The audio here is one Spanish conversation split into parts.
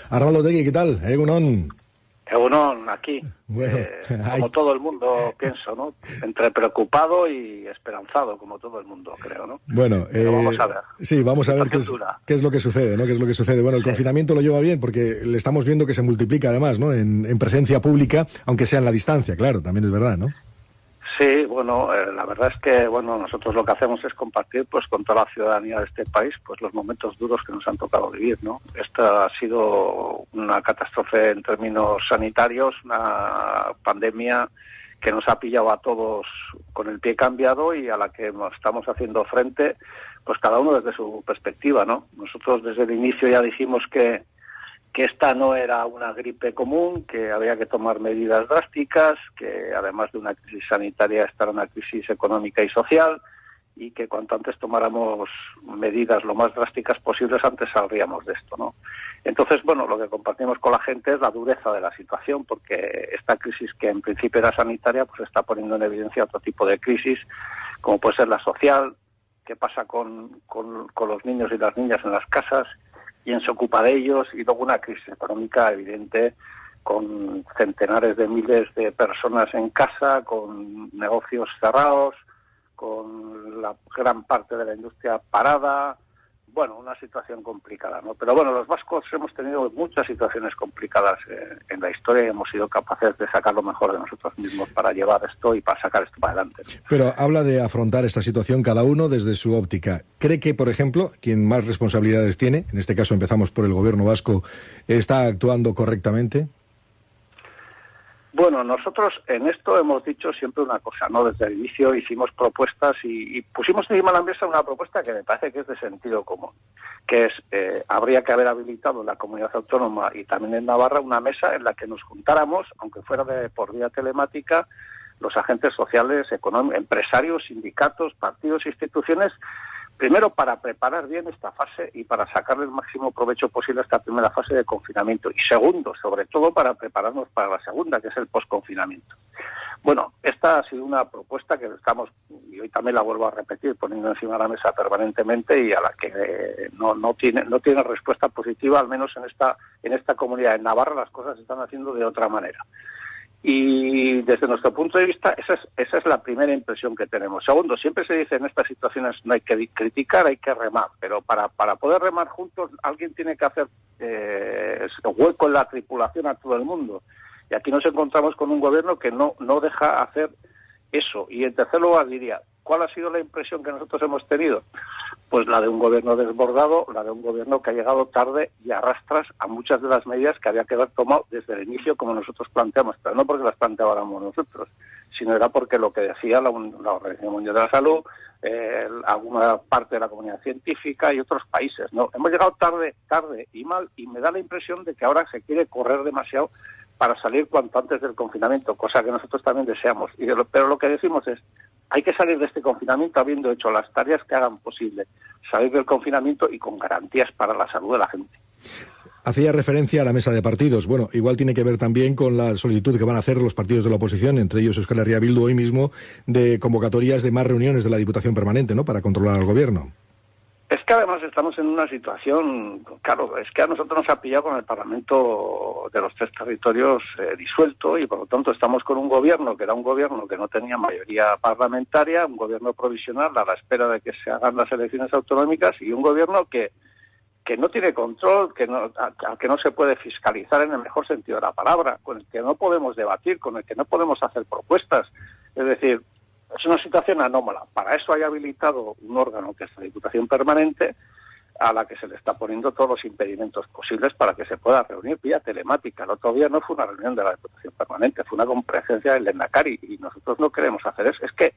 Arnaldo Otegi, ¿qué tal? Egunon. Egunon, aquí. Bueno, como todo el mundo, pienso, ¿no? Entre preocupado y esperanzado, como todo el mundo, creo, ¿no? Bueno, vamos a ver. Sí, vamos a ver qué es lo que sucede, ¿no? ¿Qué es lo que sucede? Bueno, el confinamiento lo lleva bien porque le estamos viendo que se multiplica además, ¿no? En presencia pública, aunque sea en la distancia, claro, también es verdad, ¿no? Sí, bueno, la verdad es que, bueno, nosotros lo que hacemos es compartir, pues, con toda la ciudadanía de este país, pues, los momentos duros que nos han tocado vivir, ¿no? Esta ha sido una catástrofe en términos sanitarios, una pandemia que nos ha pillado a todos con el pie cambiado y a la que estamos haciendo frente, pues, cada uno desde su perspectiva, ¿no? Nosotros desde el inicio ya dijimos que esta no era una gripe común, que había que tomar medidas drásticas, que además de una crisis sanitaria esta era una crisis económica y social, y que cuanto antes tomáramos medidas lo más drásticas posibles, antes saldríamos de esto, ¿no? Entonces, bueno, lo que compartimos con la gente es la dureza de la situación, porque esta crisis, que en principio era sanitaria, pues está poniendo en evidencia otro tipo de crisis, como puede ser la social, qué pasa con los niños y las niñas en las casas, quién se ocupa de ellos, y luego una crisis económica evidente con centenares de miles de personas en casa, con negocios cerrados, con la gran parte de la industria parada. Bueno, una situación complicada, ¿no? Pero bueno, los vascos hemos tenido muchas situaciones complicadas en la historia y hemos sido capaces de sacar lo mejor de nosotros mismos para llevar esto y para sacar esto para adelante, ¿no? Pero habla de afrontar esta situación cada uno desde su óptica. ¿Cree que, por ejemplo, quien más responsabilidades tiene, en este caso empezamos por el gobierno vasco, está actuando correctamente? Bueno, nosotros en esto hemos dicho siempre una cosa, ¿no? Desde el inicio hicimos propuestas y pusimos encima de la mesa una propuesta que me parece que es de sentido común, que es, habría que haber habilitado en la comunidad autónoma y también en Navarra una mesa en la que nos juntáramos, aunque fuera por vía telemática, los agentes sociales, económicos, empresarios, sindicatos, partidos, instituciones, primero para preparar bien esta fase y para sacarle el máximo provecho posible a esta primera fase de confinamiento. Y segundo, sobre todo, para prepararnos para la segunda, que es el posconfinamiento. Bueno, esta ha sido una propuesta que estamos, y hoy también la vuelvo a repetir, poniendo encima de la mesa permanentemente y a la que no tiene respuesta positiva, al menos en esta comunidad. En Navarra las cosas se están haciendo de otra manera. Y desde nuestro punto de vista, esa es la primera impresión que tenemos. Segundo, siempre se dice en estas situaciones no hay que criticar, hay que remar, pero para poder remar juntos alguien tiene que hacer hueco en la tripulación a todo el mundo. Y aquí nos encontramos con un gobierno que no deja hacer eso. Y en tercer lugar diría, ¿cuál ha sido la impresión que nosotros hemos tenido? Pues la de un gobierno desbordado, la de un gobierno que ha llegado tarde y arrastras a muchas de las medidas que había que haber tomado desde el inicio, como nosotros planteamos, pero no porque las planteáramos nosotros, sino era porque lo que decía la Organización Mundial de la Salud, alguna parte de la comunidad científica y otros países, ¿no? Hemos llegado tarde y mal, y me da la impresión de que ahora se quiere correr demasiado para salir cuanto antes del confinamiento, cosa que nosotros también deseamos. Pero lo que decimos es, hay que salir de este confinamiento habiendo hecho las tareas que hagan posible salir del confinamiento y con garantías para la salud de la gente. Hacía referencia a la mesa de partidos. Bueno, igual tiene que ver también con la solicitud que van a hacer los partidos de la oposición, entre ellos Euskal Herria Bildu hoy mismo, de convocatorias de más reuniones de la Diputación Permanente, ¿no?, para controlar al gobierno. Es que además estamos en una situación, claro, es que a nosotros nos ha pillado con el Parlamento de los tres territorios disuelto y por lo tanto estamos con un gobierno que era un gobierno que no tenía mayoría parlamentaria, un gobierno provisional a la espera de que se hagan las elecciones autonómicas y un gobierno que no tiene control, al que no se puede fiscalizar en el mejor sentido de la palabra, con el que no podemos debatir, con el que no podemos hacer propuestas. Es decir, es una situación anómala. Para eso hay habilitado un órgano que es la Diputación Permanente, a la que se le está poniendo todos los impedimentos posibles para que se pueda reunir vía telemática. El otro día no fue una reunión de la Diputación Permanente, fue una comparecencia del Lehendakari y nosotros no queremos hacer eso. Es que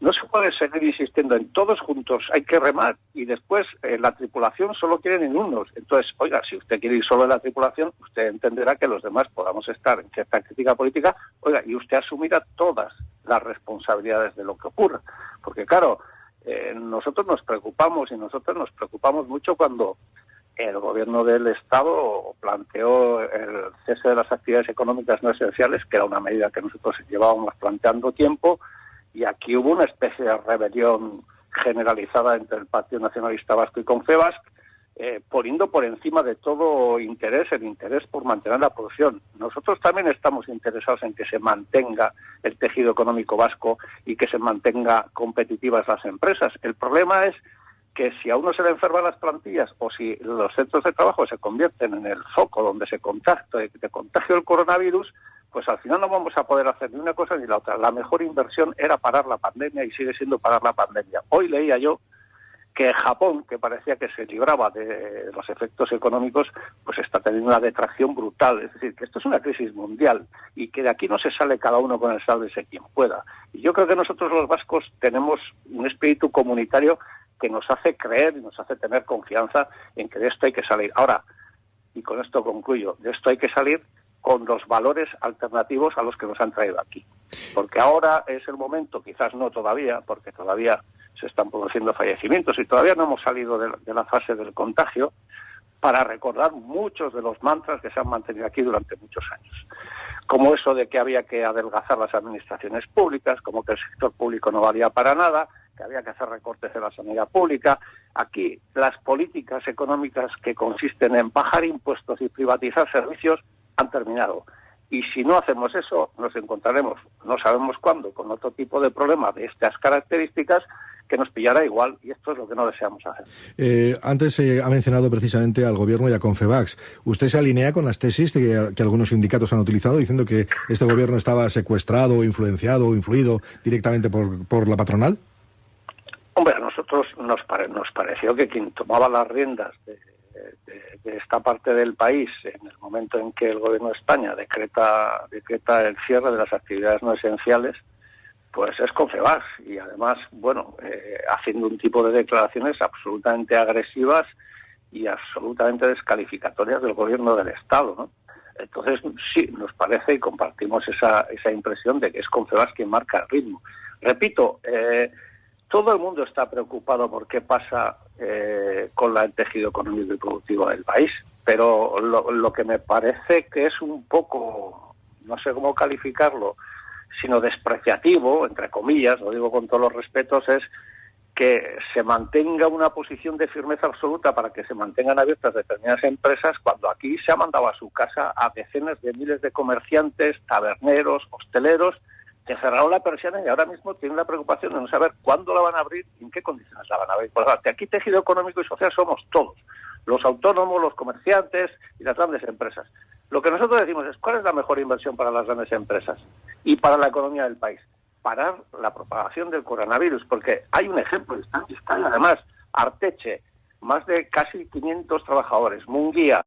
no se puede seguir insistiendo en todos juntos, hay que remar y después la tripulación solo quieren en unos. Entonces, oiga, si usted quiere ir solo en la tripulación, usted entenderá que los demás podamos estar en cierta crítica política, oiga, y usted asumirá todas las responsabilidades de lo que ocurra. Porque claro, nosotros nos preocupamos mucho cuando el gobierno del Estado planteó el cese de las actividades económicas no esenciales, que era una medida que nosotros llevábamos planteando tiempo, y aquí hubo una especie de rebelión generalizada entre el Partido Nacionalista Vasco y Confebask, poniendo por encima de todo interés el interés por mantener la producción. Nosotros también estamos interesados en que se mantenga el tejido económico vasco y que se mantenga competitivas las empresas. El problema es que si a uno se le enferman las plantillas o si los centros de trabajo se convierten en el foco donde se contagio el coronavirus, pues al final no vamos a poder hacer ni una cosa ni la otra. La mejor inversión era parar la pandemia y sigue siendo parar la pandemia. Hoy leía yo que Japón, que parecía que se libraba de los efectos económicos, pues está teniendo una detracción brutal. Es decir, que esto es una crisis mundial y que de aquí no se sale cada uno con el sálvese quien pueda. Y yo creo que nosotros los vascos tenemos un espíritu comunitario que nos hace creer y nos hace tener confianza en que de esto hay que salir. Ahora, y con esto concluyo, de esto hay que salir con los valores alternativos a los que nos han traído aquí. Porque ahora es el momento, quizás no todavía, porque todavía se están produciendo fallecimientos y todavía no hemos salido de la fase del contagio, para recordar muchos de los mantras que se han mantenido aquí durante muchos años. Como eso de que había que adelgazar las administraciones públicas, como que el sector público no valía para nada, que había que hacer recortes en la sanidad pública. Aquí las políticas económicas que consisten en bajar impuestos y privatizar servicios han terminado. Y si no hacemos eso, nos encontraremos, no sabemos cuándo, con otro tipo de problema de estas características que nos pillará igual, y esto es lo que no deseamos hacer. Antes ha mencionado precisamente al Gobierno y a Confebask. ¿Usted se alinea con las tesis que algunos sindicatos han utilizado, diciendo que este Gobierno estaba secuestrado, influenciado o influido directamente por la patronal? Hombre, a nosotros nos pareció que quien tomaba las riendas de esta parte del país en el momento en que el Gobierno de España decreta el cierre de las actividades no esenciales, pues es Confebask, y además, bueno, haciendo un tipo de declaraciones absolutamente agresivas y absolutamente descalificatorias del Gobierno del Estado, ¿no? Entonces, sí, nos parece y compartimos esa impresión de que es Confebask quien marca el ritmo. Repito, todo el mundo está preocupado por qué pasa con el tejido económico y productivo del país, pero lo que me parece que es un poco, no sé cómo calificarlo, sino despreciativo, entre comillas, lo digo con todos los respetos, es que se mantenga una posición de firmeza absoluta para que se mantengan abiertas determinadas empresas, cuando aquí se ha mandado a su casa a decenas de miles de comerciantes, taberneros, hosteleros, que cerraron la persiana y ahora mismo tienen la preocupación de no saber cuándo la van a abrir y en qué condiciones la van a abrir. Por lo tanto, aquí tejido económico y social somos todos, los autónomos, los comerciantes y las grandes empresas. Lo que nosotros decimos es, ¿cuál es la mejor inversión para las grandes empresas y para la economía del país? Parar la propagación del coronavirus, porque hay un ejemplo, está además, Arteche, más de casi 500 trabajadores, Munguía,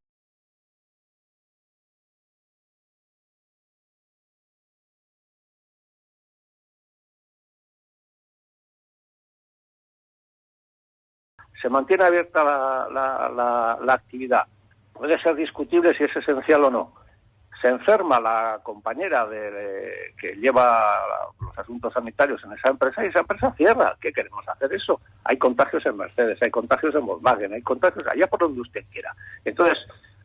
se mantiene abierta la actividad. Puede ser discutible si es esencial o no. Se enferma la compañera que lleva los asuntos sanitarios en esa empresa y esa empresa cierra. ¿Qué queremos hacer eso? Hay contagios en Mercedes, hay contagios en Volkswagen, hay contagios allá por donde usted quiera. Entonces,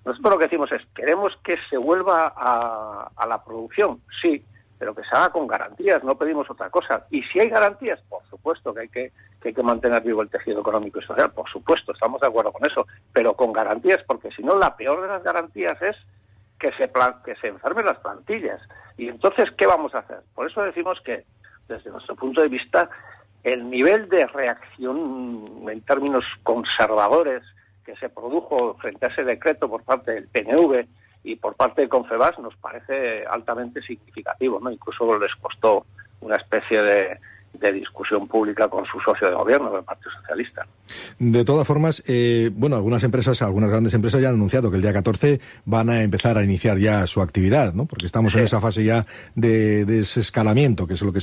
nosotros lo que decimos es, queremos que se vuelva a la producción, sí, pero que se haga con garantías, no pedimos otra cosa. Y si hay garantías, por supuesto que hay que mantener vivo el tejido económico y social, por supuesto, estamos de acuerdo con eso, pero con garantías, porque si no, la peor de las garantías es que se enfermen las plantillas. Y entonces, ¿qué vamos a hacer? Por eso decimos que, desde nuestro punto de vista, el nivel de reacción en términos conservadores que se produjo frente a ese decreto por parte del PNV y por parte de Confebask nos parece altamente significativo, ¿no? Incluso les costó una especie de discusión pública con su socio de gobierno, el Partido Socialista. De todas formas, algunas grandes empresas ya han anunciado que el día 14 van a empezar a iniciar ya su actividad, ¿no? Porque estamos en esa fase ya de desescalamiento, que es lo que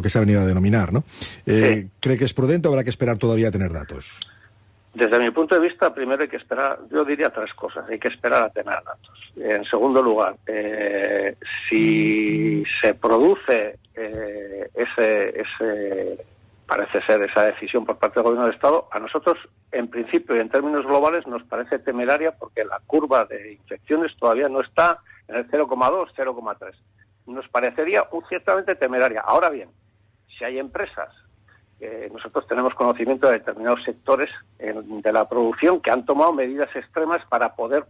se ha venido a denominar, ¿no? ¿Cree que es prudente o habrá que esperar todavía a tener datos? Desde mi punto de vista, primero hay que esperar, yo diría tres cosas. Hay que esperar a tener datos. En segundo lugar, si se produce parece ser esa decisión por parte del Gobierno del Estado, a nosotros, en principio y en términos globales, nos parece temeraria porque la curva de infecciones todavía no está en el 0,2, 0,3. Nos parecería ciertamente temeraria. Ahora bien, si hay empresas nosotros tenemos conocimiento de determinados sectores de la producción que han tomado medidas extremas para poder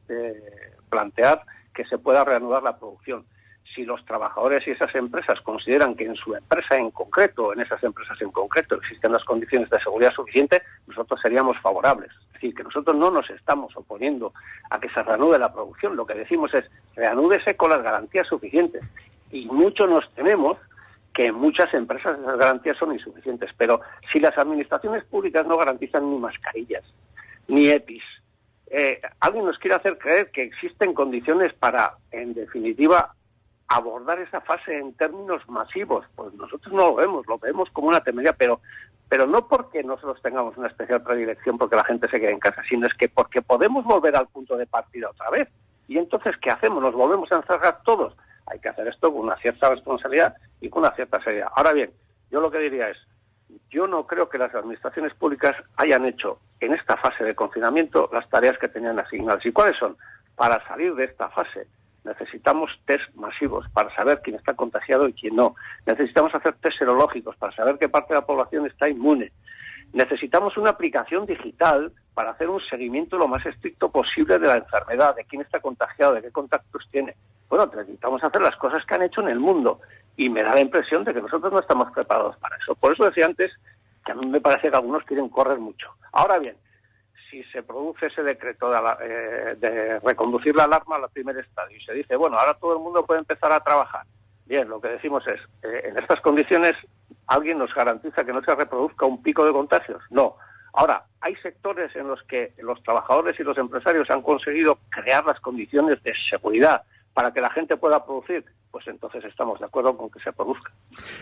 plantear que se pueda reanudar la producción. Si los trabajadores y esas empresas consideran que en su empresa en concreto, en esas empresas en concreto, existen las condiciones de seguridad suficientes, nosotros seríamos favorables. Es decir, que nosotros no nos estamos oponiendo a que se reanude la producción. Lo que decimos es, reanúdese con las garantías suficientes. Y mucho nos tememos que en muchas empresas esas garantías son insuficientes. Pero si las administraciones públicas no garantizan ni mascarillas, ni EPIs, alguien nos quiere hacer creer que existen condiciones para, en definitiva, abordar esa fase en términos masivos, pues nosotros no lo vemos como una temeridad, pero no porque nosotros tengamos una especial predilección porque la gente se quede en casa, sino es que porque podemos volver al punto de partida otra vez. Y entonces, ¿qué hacemos? ¿Nos volvemos a encerrar todos? Hay que hacer esto con una cierta responsabilidad y con una cierta seriedad. Ahora bien, yo lo que diría es, yo no creo que las administraciones públicas hayan hecho en esta fase de confinamiento las tareas que tenían asignadas. ¿Y cuáles son? Para salir de esta fase necesitamos test masivos para saber quién está contagiado y quién no. Necesitamos hacer test serológicos para saber qué parte de la población está inmune. Necesitamos una aplicación digital para hacer un seguimiento lo más estricto posible de la enfermedad, de quién está contagiado, de qué contactos tiene. Bueno, necesitamos hacer las cosas que han hecho en el mundo y me da la impresión de que nosotros no estamos preparados para eso. Por eso decía antes que a mí me parece que algunos quieren correr mucho. Ahora bien, si se produce ese decreto de reconducir la alarma al primer estadio y se dice, bueno, ahora todo el mundo puede empezar a trabajar. Bien, lo que decimos es, en estas condiciones, ¿alguien nos garantiza que no se reproduzca un pico de contagios? No. Ahora, hay sectores en los que los trabajadores y los empresarios han conseguido crear las condiciones de seguridad para que la gente pueda producir, pues entonces estamos de acuerdo con que se produzca.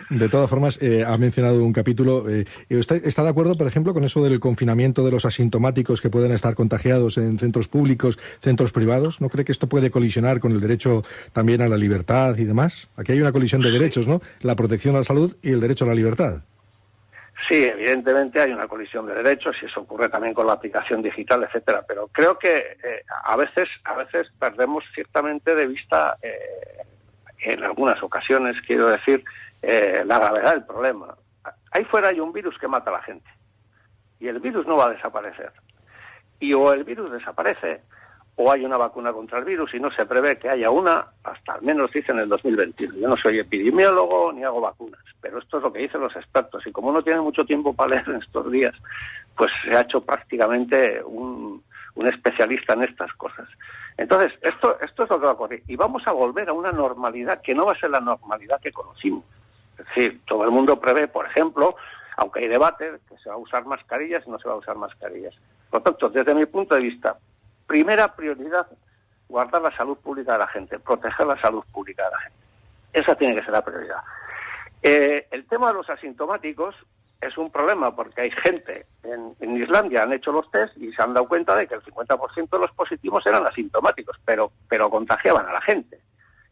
De todas formas, ha mencionado un capítulo. ¿Está de acuerdo, por ejemplo, con eso del confinamiento de los asintomáticos que pueden estar contagiados en centros públicos, centros privados? ¿No cree que esto puede colisionar con el derecho también a la libertad y demás? Aquí hay una colisión de derechos, ¿no? La protección a la salud y el derecho a la libertad. Sí, evidentemente hay una colisión de derechos y eso ocurre también con la aplicación digital, etcétera. Pero creo que a veces perdemos ciertamente de vista, en algunas ocasiones, quiero decir, la gravedad del problema. Ahí fuera hay un virus que mata a la gente y el virus no va a desaparecer. Y o el virus desaparece o hay una vacuna contra el virus y no se prevé que haya una, hasta al menos dicen en el 2021. Yo no soy epidemiólogo ni hago vacunas, pero esto es lo que dicen los expertos. Y como no tienen mucho tiempo para leer en estos días, pues se ha hecho prácticamente un especialista en estas cosas. Entonces, esto es lo que va a ocurrir. Y vamos a volver a una normalidad que no va a ser la normalidad que conocimos. Es decir, todo el mundo prevé, por ejemplo, aunque hay debate, que se va a usar mascarillas y no se va a usar mascarillas. Por lo tanto, desde mi punto de vista, primera prioridad, guardar la salud pública de la gente, proteger la salud pública de la gente. Esa tiene que ser la prioridad. El tema de los asintomáticos es un problema porque hay gente en Islandia, han hecho los test y se han dado cuenta de que el 50% de los positivos eran asintomáticos, pero contagiaban a la gente.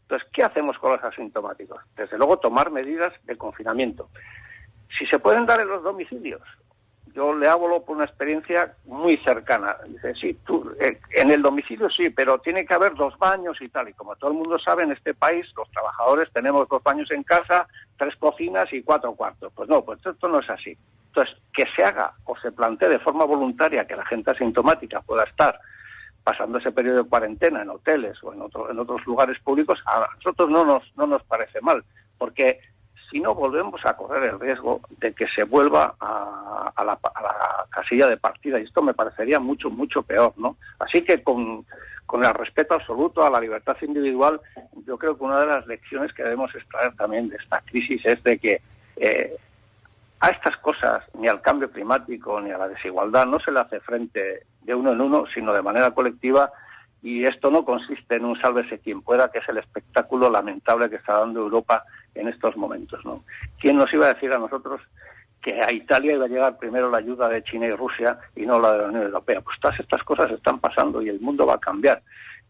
Entonces, ¿qué hacemos con los asintomáticos? Desde luego, tomar medidas de confinamiento. Si se pueden dar en los domicilios, yo le hablo por una experiencia muy cercana. Dice, sí, tú, en el domicilio sí, pero tiene que haber 2 baños y tal. Y como todo el mundo sabe, en este país los trabajadores tenemos 2 baños en casa, 3 cocinas y 4 cuartos. Pues no, pues esto no es así. Entonces, que se haga o se plantee de forma voluntaria que la gente asintomática pueda estar pasando ese periodo de cuarentena en hoteles o en otros lugares públicos, a nosotros no nos parece mal, porque si no volvemos a correr el riesgo de que se vuelva a la casilla de partida, y esto me parecería mucho, mucho peor, ¿no? Así que con el respeto absoluto a la libertad individual, yo creo que una de las lecciones que debemos extraer también de esta crisis es de que a estas cosas, ni al cambio climático, ni a la desigualdad, no se le hace frente de uno en uno, sino de manera colectiva. Y esto no consiste en un sálvese quien pueda, que es el espectáculo lamentable que está dando Europa en estos momentos, ¿no? ¿Quién nos iba a decir a nosotros que a Italia iba a llegar primero la ayuda de China y Rusia y no la de la Unión Europea? Pues todas estas cosas están pasando y el mundo va a cambiar.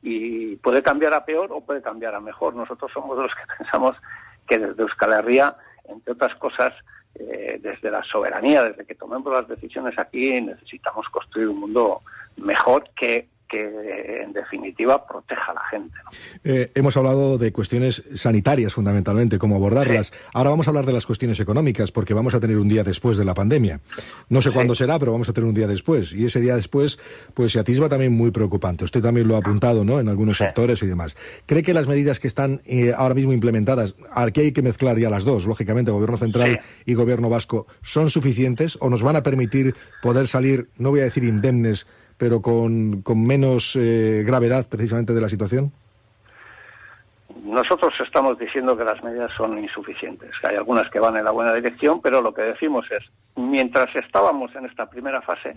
Y puede cambiar a peor o puede cambiar a mejor. Nosotros somos de los que pensamos que desde Euskal Herria, entre otras cosas, desde la soberanía, desde que tomemos las decisiones aquí, necesitamos construir un mundo mejor que que en definitiva proteja a la gente, ¿no? Hemos hablado de cuestiones sanitarias fundamentalmente, cómo abordarlas. Sí. Ahora vamos a hablar de las cuestiones económicas, porque vamos a tener un día después de la pandemia. No sé cuándo será, pero vamos a tener un día después. Y ese día después, pues se atisba también muy preocupante. Usted también lo ha apuntado, ¿no?, en algunos sectores y demás. ¿Cree que las medidas que están ahora mismo implementadas, aquí hay que mezclar ya las dos, lógicamente, Gobierno Central y Gobierno Vasco, son suficientes o nos van a permitir poder salir, no voy a decir indemnes, pero con menos gravedad precisamente de la situación? Nosotros estamos diciendo que las medidas son insuficientes. Hay algunas que van en la buena dirección, pero lo que decimos es, mientras estábamos en esta primera fase,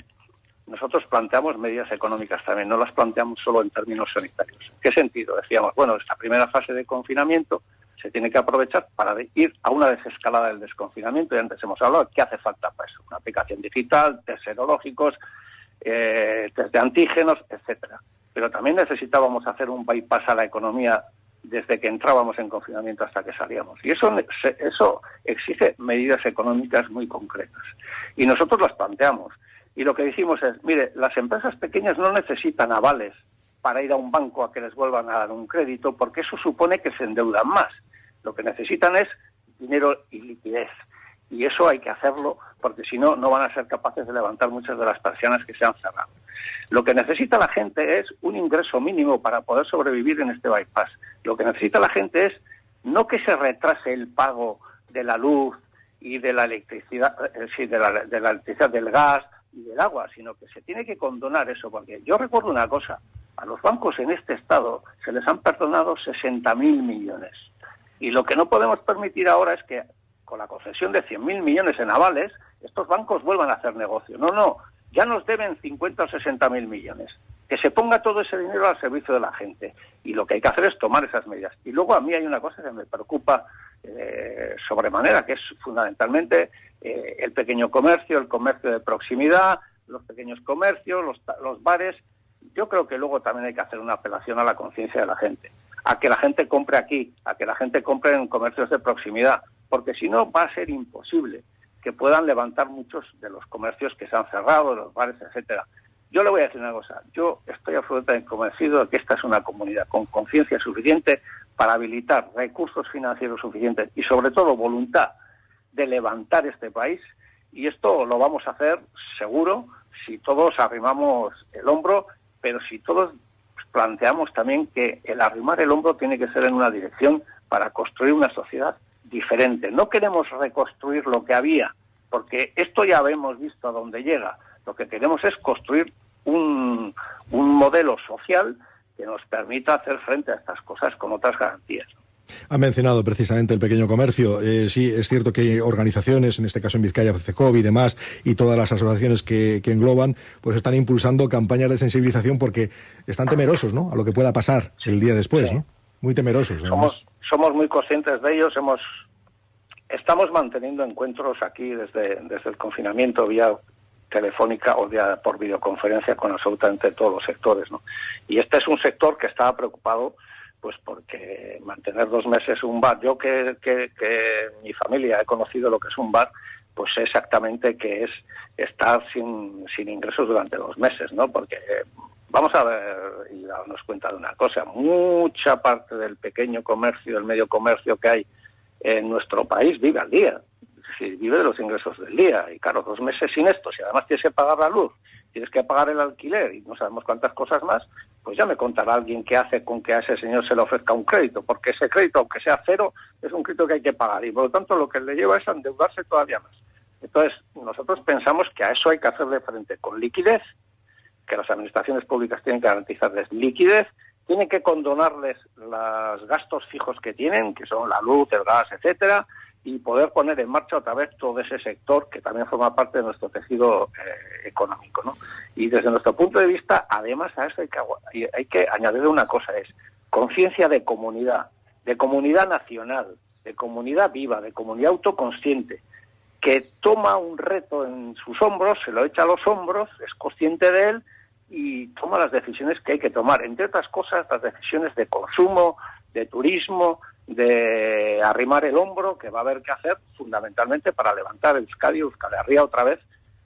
nosotros planteamos medidas económicas también, no las planteamos solo en términos sanitarios. ¿En qué sentido? Decíamos, bueno, esta primera fase de confinamiento se tiene que aprovechar para ir a una desescalada del desconfinamiento, y antes hemos hablado, ¿qué hace falta para eso? Una aplicación digital, test serológicos, test de antígenos, etcétera. Pero también necesitábamos hacer un bypass a la economía desde que entrábamos en confinamiento hasta que salíamos. Y eso exige medidas económicas muy concretas. Y nosotros las planteamos. Y lo que decimos es, mire, las empresas pequeñas no necesitan avales para ir a un banco a que les vuelvan a dar un crédito, porque eso supone que se endeudan más. Lo que necesitan es dinero y liquidez. Y eso hay que hacerlo, porque si no, no van a ser capaces de levantar muchas de las persianas que se han cerrado. Lo que necesita la gente es un ingreso mínimo para poder sobrevivir en este bypass. Lo que necesita la gente es no que se retrase el pago de la luz y de la electricidad, de la electricidad, del gas y del agua, sino que se tiene que condonar eso, porque yo recuerdo una cosa, a los bancos en este estado se les han perdonado 60.000 millones. Y lo que no podemos permitir ahora es que con la concesión de 100.000 millones en avales, estos bancos vuelvan a hacer negocio. No, ya nos deben 50 o 60.000 millones. Que se ponga todo ese dinero al servicio de la gente. Y lo que hay que hacer es tomar esas medidas. Y luego a mí hay una cosa que me preocupa sobremanera, que es fundamentalmente el pequeño comercio, el comercio de proximidad, los pequeños comercios, los bares. Yo creo que luego también hay que hacer una apelación a la conciencia de la gente. A que la gente compre aquí, a que la gente compre en comercios de proximidad. Porque si no va a ser imposible que puedan levantar muchos de los comercios que se han cerrado, los bares, etcétera. Yo le voy a decir una cosa, yo estoy absolutamente convencido de que esta es una comunidad con conciencia suficiente para habilitar recursos financieros suficientes y sobre todo voluntad de levantar este país, y esto lo vamos a hacer seguro si todos arrimamos el hombro, pero si todos planteamos también que el arrimar el hombro tiene que ser en una dirección para construir una sociedad diferente. No queremos reconstruir lo que había, porque esto ya hemos visto a dónde llega. Lo que queremos es construir un modelo social que nos permita hacer frente a estas cosas con otras garantías. Ha mencionado precisamente el pequeño comercio. Sí, es cierto que hay organizaciones, en este caso en Vizcaya, FECOB y demás, y todas las asociaciones que engloban, pues están impulsando campañas de sensibilización porque están temerosos, ¿no?, a lo que pueda pasar el día después, ¿no? Muy temerosos. Somos muy conscientes de ellos. Estamos manteniendo encuentros aquí desde el confinamiento vía telefónica o vía por videoconferencia con absolutamente todos los sectores, ¿no? Y este es un sector que estaba preocupado, pues porque mantener 2 meses un bar, yo que mi familia he conocido lo que es un bar, pues sé exactamente que es estar sin ingresos durante 2 meses, ¿no? Porque vamos a ver y darnos cuenta de una cosa, mucha parte del pequeño comercio, del medio comercio que hay en nuestro país vive al día, vive de los ingresos del día, y claro, 2 meses sin esto, si además tienes que pagar la luz, tienes que pagar el alquiler y no sabemos cuántas cosas más, pues ya me contará alguien qué hace con que a ese señor se le ofrezca un crédito, porque ese crédito, aunque sea cero, es un crédito que hay que pagar, y por lo tanto lo que le lleva es a endeudarse todavía más. Entonces, nosotros pensamos que a eso hay que hacerle frente con liquidez, que las administraciones públicas tienen que garantizarles liquidez, tienen que condonarles los gastos fijos que tienen, que son la luz, el gas, etcétera, y poder poner en marcha otra vez todo ese sector que también forma parte de nuestro tejido económico, ¿no? Y desde nuestro punto de vista, además a eso hay que añadirle una cosa, es conciencia de comunidad nacional, de comunidad viva, de comunidad autoconsciente, que toma un reto en sus hombros, se lo echa a los hombros, es consciente de él y toma las decisiones que hay que tomar. Entre otras cosas, las decisiones de consumo, de turismo, de arrimar el hombro, que va a haber que hacer fundamentalmente para levantar Euskadi Herria otra vez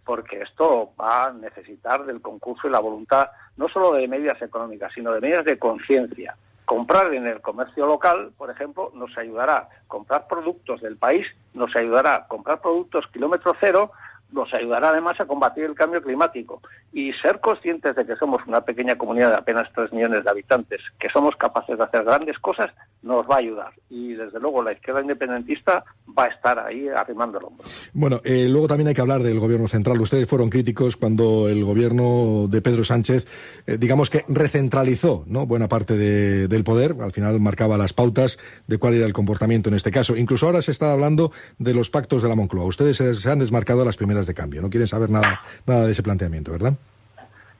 porque esto va a necesitar del concurso y la voluntad no solo de medidas económicas, sino de medidas de conciencia. Comprar en el comercio local, por ejemplo, nos ayudará. Comprar productos del país nos ayudará. Comprar productos kilómetro cero nos ayudará además a combatir el cambio climático. Y ser conscientes de que somos una pequeña comunidad de apenas 3 millones de habitantes, que somos capaces de hacer grandes cosas, nos va a ayudar. Y desde luego la izquierda independentista va a estar ahí arrimando el hombro. Bueno, luego también hay que hablar del gobierno central. Ustedes fueron críticos cuando el gobierno de Pedro Sánchez, digamos que recentralizó, ¿no?, buena parte del poder. Al final marcaba las pautas de cuál era el comportamiento en este caso. Incluso ahora se está hablando de los pactos de la Moncloa. Ustedes se han desmarcado a las primeras de cambio. No quieren saber nada de ese planteamiento, ¿verdad?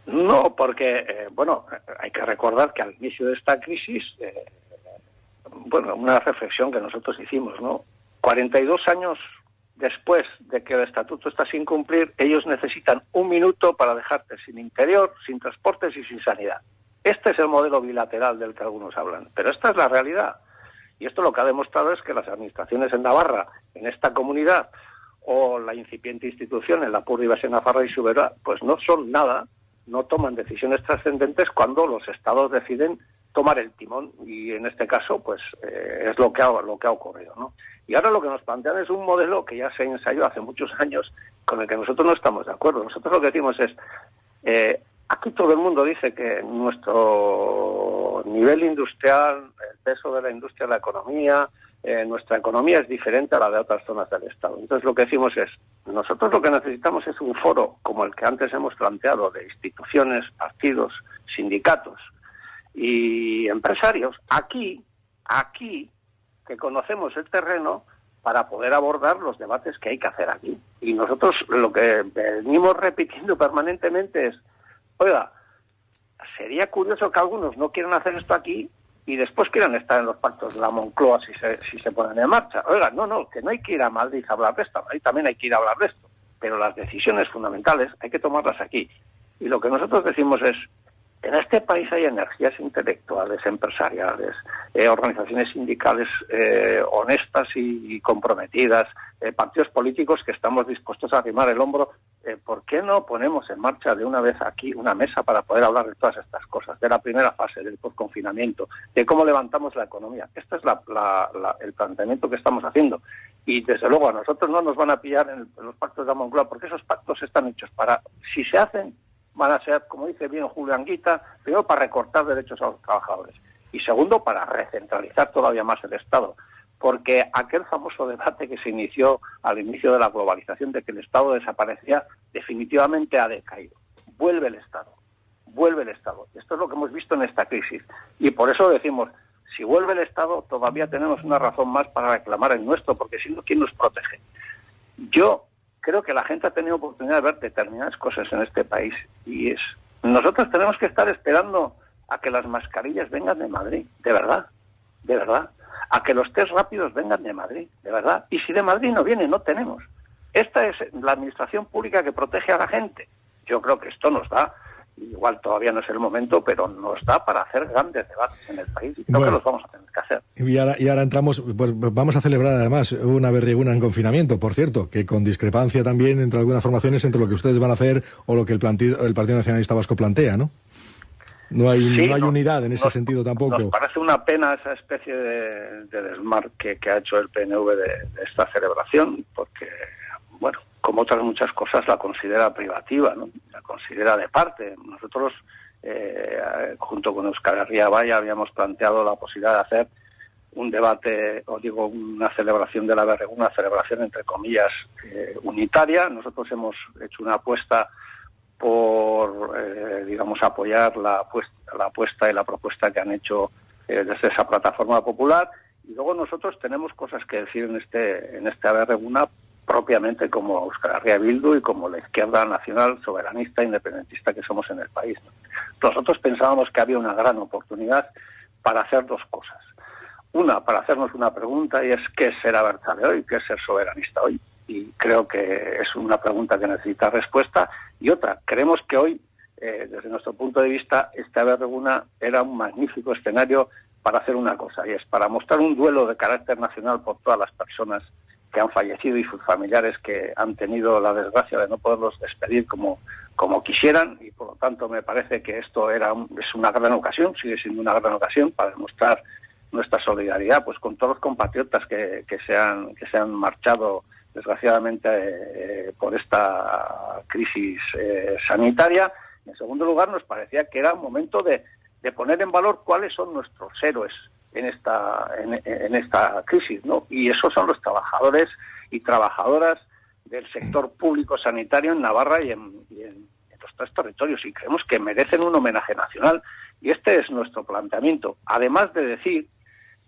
No, porque, hay que recordar que al inicio de esta crisis, una reflexión que nosotros hicimos, ¿no? 42 años después de que el estatuto está sin cumplir, ellos necesitan 1 minuto para dejarte sin interior, sin transportes y sin sanidad. Este es el modelo bilateral del que algunos hablan, pero esta es la realidad. Y esto lo que ha demostrado es que las administraciones en Navarra, en esta comunidad, o la incipiente institución en la pura Baixena Navarra y Subera, pues no son nada, no toman decisiones trascendentes cuando los estados deciden tomar el timón, y en este caso pues es lo que ha ocurrido, ¿no? Y ahora lo que nos plantean es un modelo que ya se ensayó hace muchos años, con el que nosotros no estamos de acuerdo. Nosotros lo que decimos es, aquí todo el mundo dice que nuestro nivel industrial, el peso de la industria en la economía, nuestra economía es diferente a la de otras zonas del Estado. Entonces lo que decimos es, nosotros lo que necesitamos es un foro como el que antes hemos planteado, de instituciones, partidos, sindicatos y empresarios, aquí, que conocemos el terreno, para poder abordar los debates que hay que hacer aquí. Y nosotros lo que venimos repitiendo permanentemente es, oiga, sería curioso que algunos no quieran hacer esto aquí y después quieran estar en los pactos de la Moncloa si se ponen en marcha. Oiga, que no hay que ir a Madrid a hablar de esto, ahí también hay que ir a hablar de esto, pero las decisiones fundamentales hay que tomarlas aquí. Y lo que nosotros decimos es, en este país hay energías intelectuales, empresariales, organizaciones sindicales honestas y comprometidas, partidos políticos que estamos dispuestos a arrimar el hombro. ¿Por qué no ponemos en marcha de una vez aquí una mesa para poder hablar de todas estas cosas, de la primera fase, del posconfinamiento, de cómo levantamos la economía? Este es el planteamiento que estamos haciendo. Y desde luego a nosotros no nos van a pillar en los pactos de la Moncloa, porque esos pactos están hechos para, si se hacen, van a ser, como dice bien Julio Anguita, primero para recortar derechos a los trabajadores y segundo para recentralizar todavía más el Estado, porque aquel famoso debate que se inició al inicio de la globalización de que el Estado desaparecía, definitivamente ha decaído. Vuelve el Estado. Esto es lo que hemos visto en esta crisis y por eso decimos, si vuelve el Estado todavía tenemos una razón más para reclamar el nuestro, porque si no, ¿quién nos protege? Yo creo que la gente ha tenido oportunidad de ver determinadas cosas en este país y nosotros tenemos que estar esperando a que las mascarillas vengan de Madrid, de verdad, a que los test rápidos vengan de Madrid, de verdad, y si de Madrid no viene, no tenemos. Esta es la administración pública que protege a la gente. Yo creo que esto nos da, igual todavía no es el momento, pero nos da para hacer grandes debates en el país y creo que los vamos a tener que hacer. Y ahora entramos, pues vamos a celebrar además una berreguna en confinamiento, por cierto, que con discrepancia también entre algunas formaciones entre lo que ustedes van a hacer o lo que el Partido Nacionalista Vasco plantea, ¿no? No hay unidad en ese sentido tampoco. Nos parece una pena esa especie de desmarque que ha hecho el PNV de esta celebración, porque, bueno, como otras muchas cosas, la considera privativa, ¿no? La considera de parte. Nosotros, junto con Euskal Herria Vaya, habíamos planteado la posibilidad de hacer un debate, una celebración de la berreguna, una celebración entre comillas unitaria. Nosotros hemos hecho una apuesta por, apoyar la apuesta y la propuesta que han hecho desde esa plataforma popular. Y luego nosotros tenemos cosas que decir en esta berreguna propiamente como Euskal Herria Bildu y como la izquierda nacional, soberanista, independentista que somos en el país, ¿no? Nosotros pensábamos que había una gran oportunidad para hacer dos cosas. Una, para hacernos una pregunta, y es ¿qué es ser abertzale hoy? ¿Qué es ser soberanista hoy? Y creo que es una pregunta que necesita respuesta. Y otra, creemos que hoy, desde nuestro punto de vista, esta berreguna era un magnífico escenario para hacer una cosa, y es para mostrar un duelo de carácter nacional por todas las personas han fallecido y sus familiares que han tenido la desgracia de no poderlos despedir como quisieran, y por lo tanto me parece que esto es una gran ocasión, sigue siendo una gran ocasión para demostrar nuestra solidaridad pues con todos los compatriotas que se han marchado desgraciadamente por esta crisis sanitaria. En segundo lugar, nos parecía que era un momento de poner en valor cuáles son nuestros héroes en esta crisis, ¿no? Y esos son los trabajadores y trabajadoras del sector público sanitario en Navarra y en los tres territorios, y creemos que merecen un homenaje nacional, y este es nuestro planteamiento, además de decir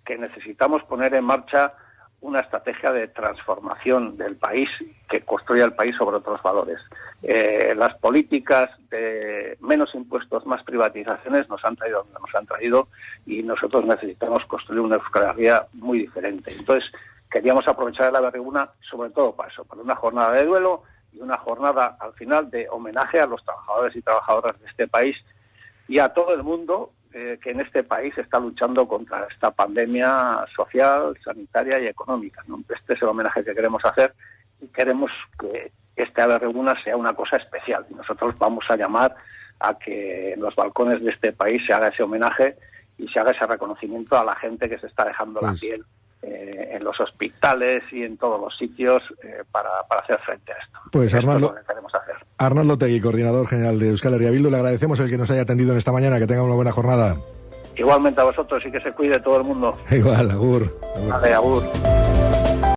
que necesitamos poner en marcha una estrategia de transformación del país que construya el país sobre otros valores. Las políticas de menos impuestos, más privatizaciones nos han traído donde nos han traído, y nosotros necesitamos construir una Euskal Herria muy diferente. Entonces, queríamos aprovechar la Berriuna sobre todo para eso, para una jornada de duelo y una jornada al final de homenaje a los trabajadores y trabajadoras de este país y a todo el mundo que en este país está luchando contra esta pandemia social, sanitaria y económica, ¿no? Este es el homenaje que queremos hacer, y queremos que esta Berriuna sea una cosa especial. Y nosotros vamos a llamar a que en los balcones de este país se haga ese homenaje y se haga ese reconocimiento a la gente que se está dejando la piel en los hospitales y en todos los sitios para hacer frente a esto. Pues Arnaldo, esto es lo que queremos hacer. Arnaldo Otegi, coordinador general de Euskal Herria Bildu, le agradecemos el que nos haya atendido en esta mañana, que tenga una buena jornada. Igualmente a vosotros, y que se cuide todo el mundo. Igual, agur. Vale, agur.